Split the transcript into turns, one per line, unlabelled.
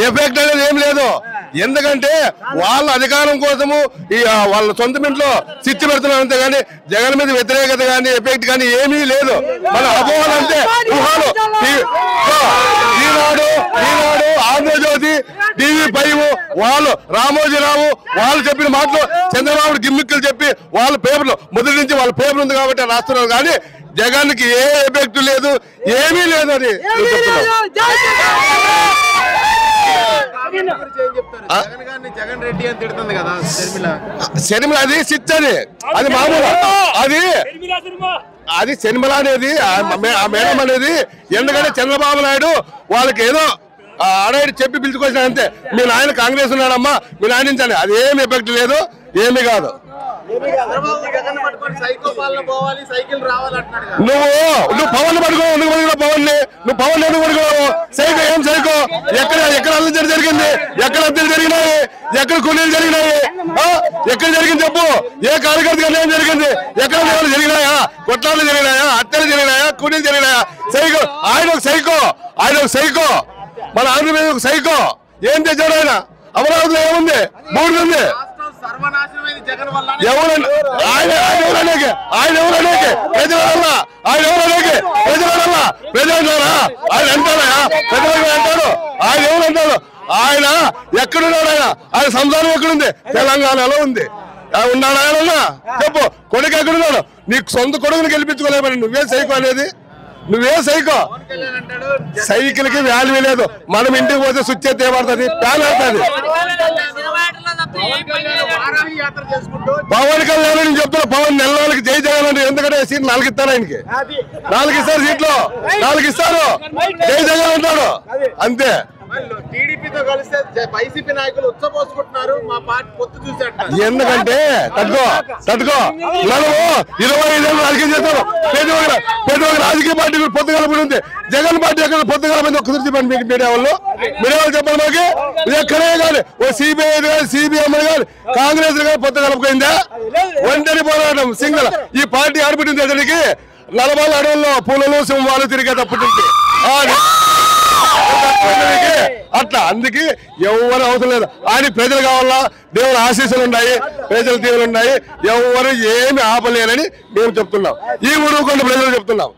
Effect అనేది ఏం లేదు. ఎందుకంటే వాళ్ళ అధికారం కోసము వాళ్ళ సొంత ఇంట్లో చిచ్చు పెడుతున్నారు అంతే కానీ జగన్ మీద వ్యతిరేకత కానీ ఎఫెక్ట్ కానీ ఏమీ లేదు. మన అపోహలు అంటే ఊహలు. ఈనాడు ఆంధ్రజ్యోతి TV5 వాళ్ళు రామోజీరావు వాళ్ళు చెప్పిన మాటలు చంద్రబాబు గిమ్మిక్కులు చెప్పి వాళ్ళ పేపర్లు మొదటి నుంచి వాళ్ళ పేపర్ ఉంది కాబట్టి రాస్తున్నారు కానీ జగన్ కి ఏ ఎఫెక్ట్ లేదు, ఏమీ లేదు. అది శర్మిల అది సిట్ అది మామూలు. అది శర్మిల అనేది మేడం అనేది ఎందుకంటే చంద్రబాబు నాయుడు వాళ్ళకి ఏదో అడైడు చెప్పి పిలుచుకొచ్చిన అంతే. మీ నాయన కాంగ్రెస్ ఉన్నాడమ్మా, మీ నాయనించాలి. అది ఏమి ఎఫెక్ట్ లేదు, ఏమి కాదు. నువ్వు పవన్ పడుకో, పవన్ నువ్వు పవన్ ఎందుకు పడుకోవు? సైకో ఏం సైకో? ఎక్కడ అల్లరి జరిగింది? ఎక్కడ హత్యలు జరిగినాయి? ఎక్కడ కూలీలు జరిగినాయి? ఎక్కడ జరిగింది చెప్పు? ఏ కార్యకర్తగా ఏం జరిగింది? ఎక్కడ జరిగినాయా? కొట్లాట్లు జరిగినాయా? హత్యలు జరిగినాయా? కూలీలు జరిగినాయా? సైకో ఆయన ఒక సైకో, మన ఆంధ్రప్రదేశ్ ఒక సైకో. ఏం తెచ్చాడు ఆయన? అమరావతిలో ఏముంది? మూడు ఉంది. ఆయన ఎవరనేకి ప్రజల ఆయన అంటారు. ఆయన ఎవరు అంటారు? ఆయన ఎక్కడున్నాడు? ఆయన సంసారం ఎక్కడుంది? తెలంగాణలో ఉంది. ఉన్నాడు ఆయన? చెప్పు. కొడుకు ఎక్కడున్నాడు? నీకు సొంత కొడుకుని గెలిపించుకోలేమని నువ్వే సైకో అనేది? నువ్వే సైకో. సైకిల్ కి వాల్యూ లేదు. మనం ఇంటికి పోతే స్విచ్ ఎత్తే పడుతుంది, ప్యాన్ అవుతుంది. పవన్ కళ్యాణ్ నేను చెప్తున్నా, పవన్ నెలకి జై జగన్ అంటే ఎందుకంటే సీట్ 4 ఇస్తారు. ఆయనకి 4 ఇస్తారు, సీట్లు 4 ఇస్తారు. జై జగన్ అంటాడు అంతే.
టీడీపీతో కలిస్తే వైసీపీ నాయకులు ఉచ్చపోసుకుంటున్నారు. మా పార్టీ పొత్తు చూసేట
ఎందుకంటే తట్టుకో మనము 25 ఏళ్ళు రాజకీయం చేస్తాము. ప్రతి ఒక్క రాజకీయ పార్టీ పొత్తు కలపడి ఉంది. జగన్ పార్టీ ఎక్కడ పొత్తు కలపండి? ఒక్కసారి చెప్పండి. మీకు మీడియా వాళ్ళు చెప్పండి. మాకు ఎక్కడే కానీ ఓ సిబిఐ కానీ సిబిఎం కానీ కాంగ్రెస్ కానీ పొత్తు కలుపుకుందా? ఒంటరి పోరాటం సింగల్. ఈ పార్టీ ఆడబిట్టింది అతనికి 40 అడవుల్లో పూలలో సింహాలు తిరిగేటప్పటి అట్లా. అందుకే ఎవరు అవసరం లేదు. ఆయన ప్రజలు కావాలా, దేవుని ఆశీస్సులు ఉన్నాయి, ప్రజల దీవులు ఉన్నాయి. ఎవరు ఏమి ఆపలేరని మేము చెప్తున్నాం. ఈ ఊరుకొండ ప్రజలు చెప్తున్నాం.